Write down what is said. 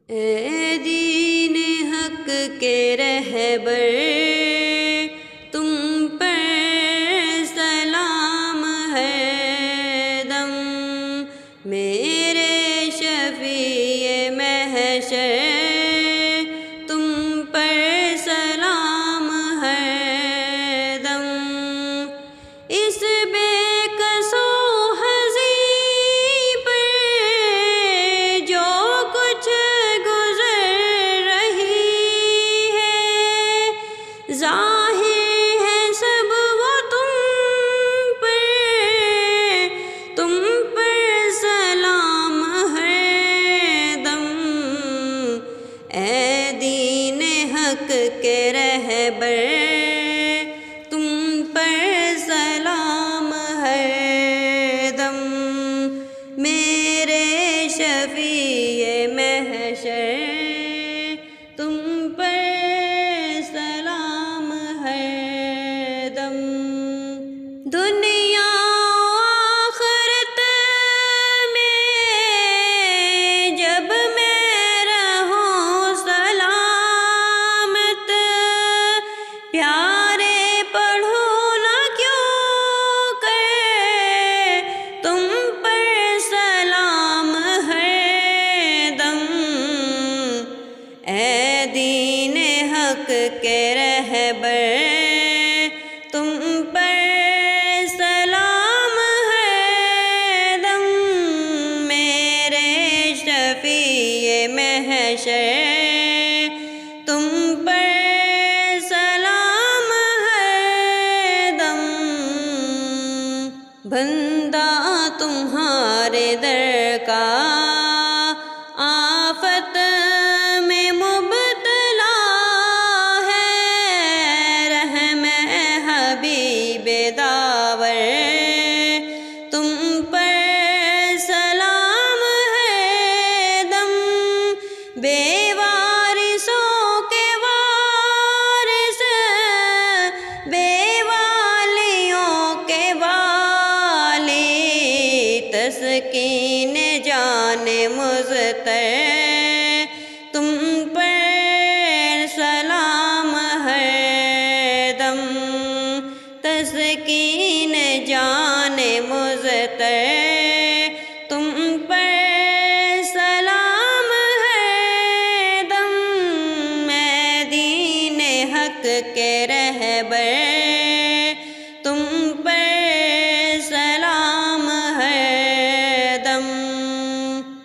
اے دین حق کے رہبر، تم پر سلام ہے دم، میرے شفیع محشر تم پر سلام ہے دم۔ اس بے کسو ہستی پر جو کچھ گزر رہی ہے، ظاہر ہے سب وہ تم پر سلام ہے دم۔ اے دین حق کے رہبر، تم پر سلام ہے دم، میرے شفیع محشر تم پر سلام ہے دم۔ دنیا آخرت میں جب میں رہوں سلامت، پیارے پڑھوں نہ کیوں کہ تم پر سلام ہے دم۔ اے دین حق کے رہبر، تم پر سلام ہے دم، میرے شفیع محشر تم پر سلام ہے دم۔ بندہ تمہارے در کا آفت میں مبتلا ہے، رحم حبیب داور تم پر سلام ہے دم۔ بے وارثوں کے وارث، بے والیوں کے والی، تسکین جان مضطر